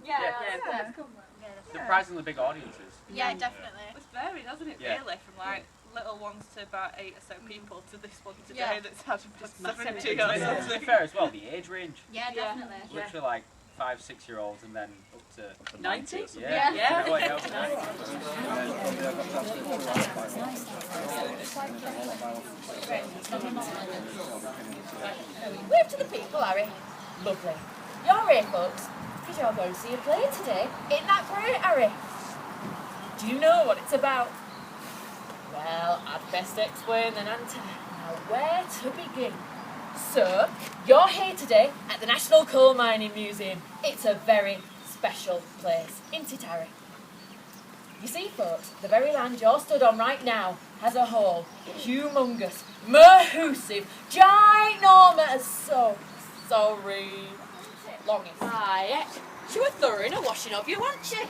Yeah. Surprisingly big audiences. Yeah, definitely. It's varied, hasn't it, really? From like little ones to about 8 or so people to this one today that's had just 70 or To something. be fair as well, the age range. Yeah, definitely. Literally like 5, 6 year olds and then up to 90? Yeah. Wave to the people, Harry. Lovely. You're here, folks, because you're going to see a play today. Isn't that great, Harry? Do you know what it's about? Well, I'd best explain then, hadn't I? Now, where to begin? So, you're here today at the National Coal Mining Museum. It's a very special place, isn't it, Harry? You see, folks, the very land you're stood on right now has a hall, humongous, mahoosive, ginormous, so sorry, longest. Aye, she was thorough in a washing of you, wasn't she?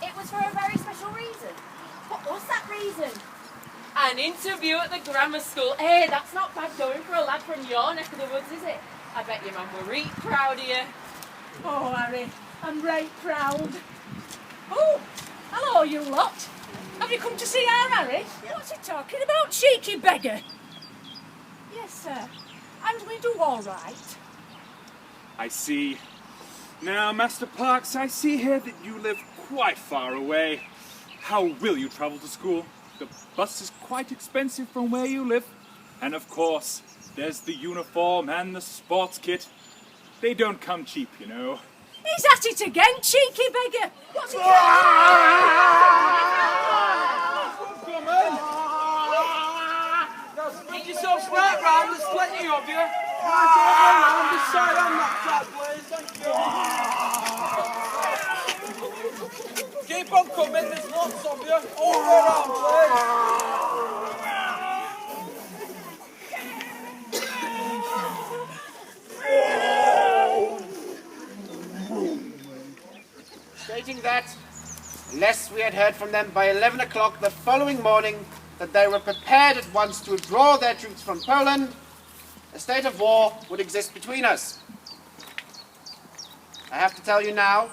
It was for a very special reason. What was that reason? An interview at the grammar school. Hey, that's not bad going for a lad from your neck of the woods, is it? I bet your mum were reet proud of you. Oh, Harry, I'm right proud. Oh, hello, you lot. Have you come to see our Harry? What's he talking about, cheeky beggar? Yes, sir. And we do all right. I see. Now, Master Parks, I see here that you live quite far away. How will you travel to school? The bus is quite expensive from where you live. And of course, there's the uniform and the sports kit. They don't come cheap, you know. He's at it again, cheeky beggar. What's he Get yourselves right round, there's plenty of you. Round this side on that side, please. Keep on coming, there's lots of you. All around, please. Stating that, unless we had heard from them by 11 o'clock the following morning that they were prepared at once to withdraw their troops from Poland, a state of war would exist between us. I have to tell you now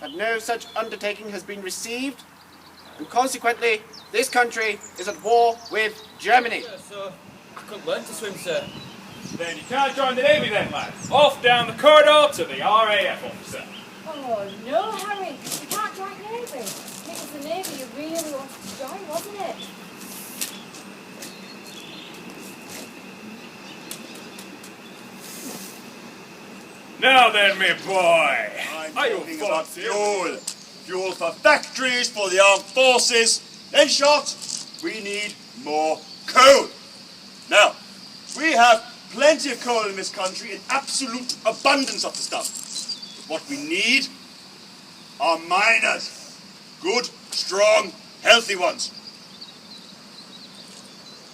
that no such undertaking has been received, and consequently, this country is at war with Germany. Sir, I couldn't learn to swim, sir. Then you can't join the Navy then, lad. Off down the corridor to the RAF officer. Oh, no, Harry. You can't join Navy. It was the Navy you really wanted to join, wasn't it? Now then, me boy. I'm talking about fuel. Fuel for factories, for the armed forces. In short, we need more coal. Now, we have plenty of coal in this country, in absolute abundance of the stuff. But what we need are miners. Good, strong, healthy ones.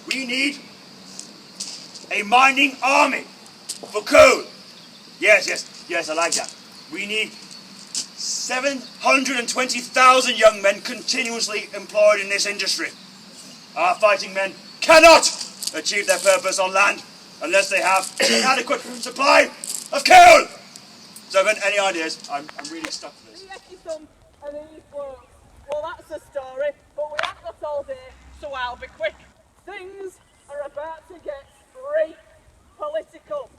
We need a mining army for coal. Yes, I like that. We need 720,000 young men continuously employed in this industry. Our fighting men cannot achieve their purpose on land unless they have an adequate supply of coal. So, any ideas? I'm really stuck for this. Well, that's the story, but we haven't got all day, so I'll be quick. Things are about to get very political.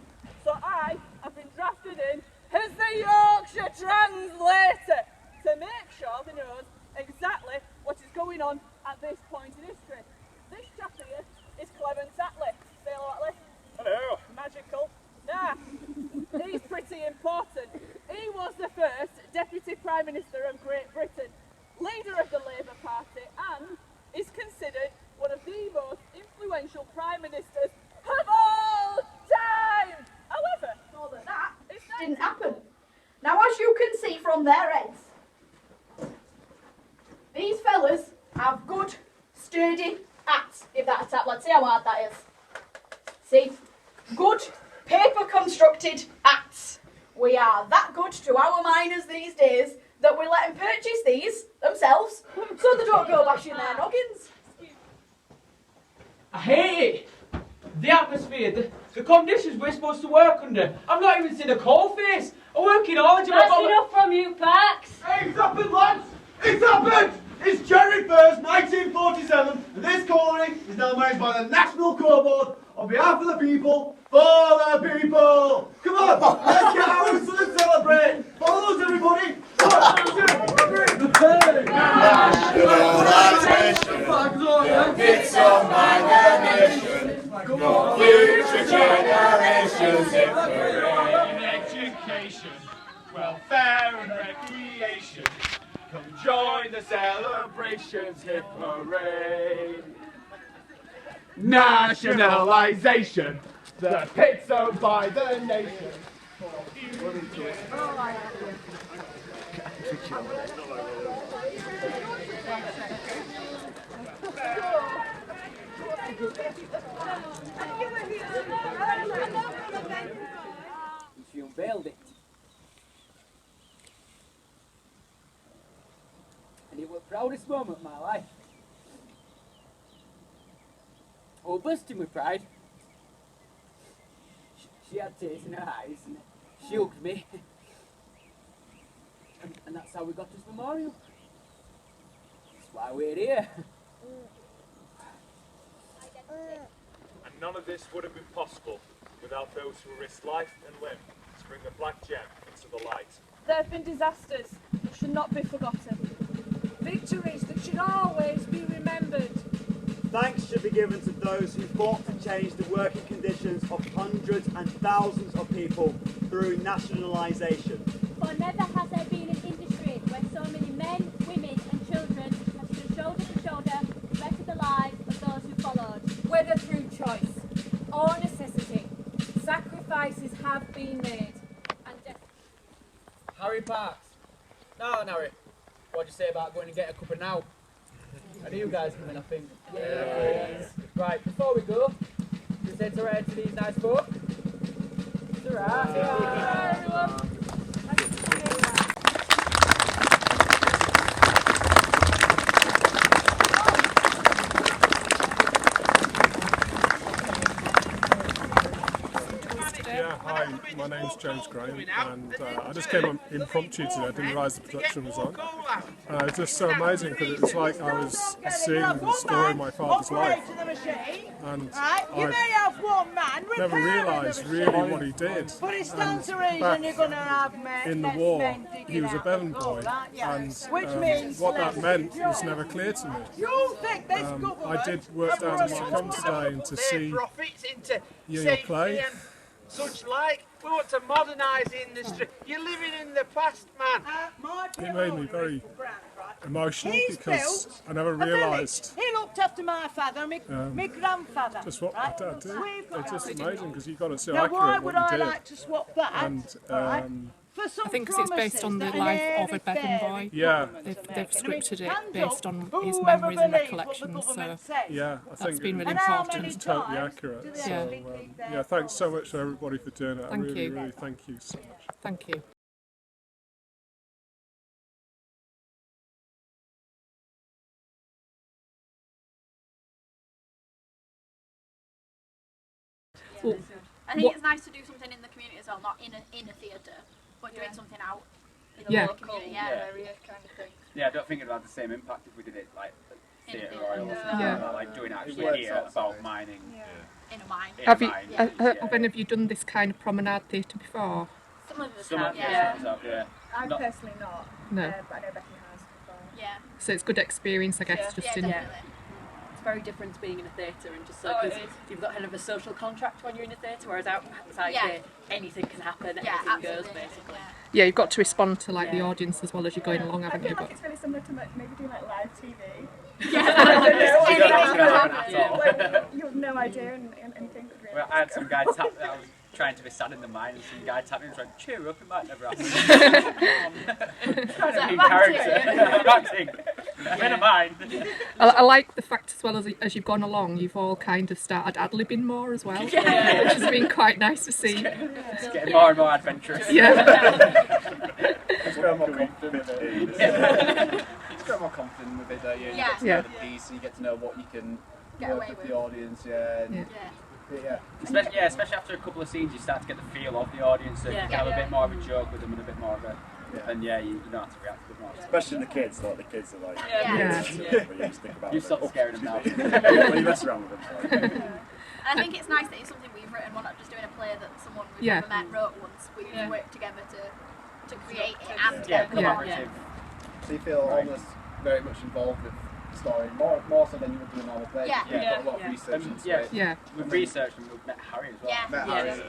So I have been drafted in as the Yorkshire translator to make sure they know exactly what is going on at this point in history. This chap here is Clement Attlee. Say hello, Attlee. Hello. Magical. Now, he's pretty important. He was the first Deputy Prime Minister of Great Britain, leader of the Labour Party, and is considered one of the most influential Prime Ministers of all time. However, all of that didn't happen. Now, as you can see from their heads, these fellas have good, sturdy hats, if that's that. Let's see how hard that is. See? Good, paper-constructed hats. We are that good to our miners these days that we let them purchase these themselves so they don't go bashing their noggins. I hate it. The atmosphere, the conditions we're supposed to work under. I've not even seen a coal face. I'm working hard. That's enough from you, Pax. Hey, it's happened, lads! It's happened! It's January 1st, 1947, and this colony is now managed by the National Corps Board on behalf of the people, for the people! Come on, let's get out and celebrate! Follow us, everybody! 1, 2, 3, Nationalisation! It's on my mission! Future generations in Education, welfare and recreation. Come join the celebrations, hip hooray! Nationalisation, the pit's owned by the nation. She unveiled it. And it was the proudest moment of my life. I was bursting with pride. She had tears in her eyes and she hugged me. And that's how we got this memorial. That's why we're here. And none of this would have been possible without those who risked life and limb to bring the black gem into the light. There have been disasters that should not be forgotten. Victories that should always be remembered. Thanks should be given to those who fought to change the working conditions of hundreds and thousands of people through nationalisation. For never has there been an industry where so many men, women and children have stood shoulder to shoulder to better the lives of those who followed. Whether through choice or necessity, sacrifices have been made. And death. Harry Parks. Now, Harry, what do you say about going and get a cuppa now? Are you guys coming, I think? Yeah. Right, before we go, just say to these nice folk. It's alright. Hi, everyone. Yeah, hi, my name's James Graham and I just came on impromptu today, I didn't realise the production was on. It was just so amazing because it was like I was seeing the story of my father's life and I never realised really what he did. And back in the war he was a Bevan boy and what that meant was never clear to me. I did work down in Macomb today and to see your play. Such like, we want to modernise the industry. You're living in the past, man. It made me very emotional because I never realised He looked after my father, my grandfather. just what my dad did. It's just amazing because you've got to so Now, why accurate would what I he did. like to swap that? And I think because it's based on the life of a Bevan boy. Yeah. They've scripted it based on his memories and recollections, so yeah, I that's think been really important. It's totally accurate. So, yeah, thanks so much to everybody for doing it. Thank I really, you. really thank you so much. Thank you. I think it's nice to do something in the community as well, not in a theatre, but doing something out in the local community area kind of thing. Yeah, I don't think it would have the same impact if we did it like at Theatre Royal, like doing actually here about mining. In a mine. Have any of you done this kind of promenade theatre before? Some of us Some have, of us have, I personally not. No. But I know Becky has before. Yeah. So it's good experience, I guess, just in... It's very different to being in a theatre and just so because you've got kind of a social contract when you're in a theatre, whereas outside here anything can happen, anything goes basically. Yeah, you've got to respond to like the audience as well as you're going along, haven't you? I feel like it's really similar to maybe doing like live TV. You have no idea and anything could really. Well, I had some guy tap. I was trying to be sad in the mine, and some guy tapped me and was like, "Cheer up, it might never happen." Trying to be in character, acting. I'm in a mine. I like the fact as well as you've gone along, you've all kind of started ad-libbing more as well, which has been quite nice to see. It's getting more and more adventurous. Yeah. It's got more confident It's got more confident with it, don't you? You get to know the piece and you get to know what you can work with the audience, and Especially after a couple of scenes, you start to get the feel of the audience, so you can have a bit more of a joke with them and a bit more of a. Then you don't have to react a bit more. Especially the kids, like the kids are like, when you just think about you stop scaring them now. when you mess around with them. Like, And I think it's nice that it's something we've written. We're not just doing a play that someone we've never met wrote once. We've worked together to create it and collaborative. So you feel almost very much involved with the story, more so than you would do a normal play. You've got a lot of research into it. We've researched and we've met Harry as well. Met Harry.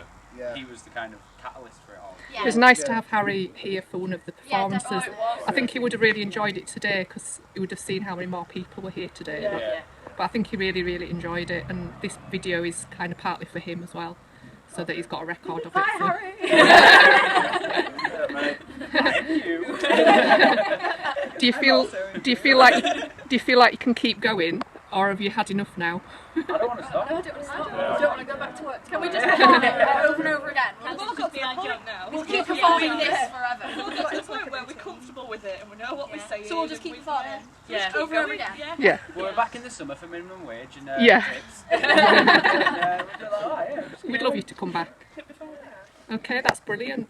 He was the kind of catalyst for it all. It was nice to have Harry here for one of the performances. I think he would have really enjoyed it today because he would have seen how many more people were here today. But I think he really, really enjoyed it, and this video is kind of partly for him as well, so that he's got a record of it. Harry! Do you feel like you can keep going, or have you had enough now? I don't want to stop. No, I don't want to stop. I don't want to go back to work. Can we just perform it over and over again? We'll got to the point now. We'll keep performing this forever. We'll get to the point where we're comfortable with it and we know what we're saying. So we'll just keep performing. Yeah. Over and over again. Yeah. We're back in the summer for minimum wage and tips. We'd love you to come back. Okay, that's brilliant.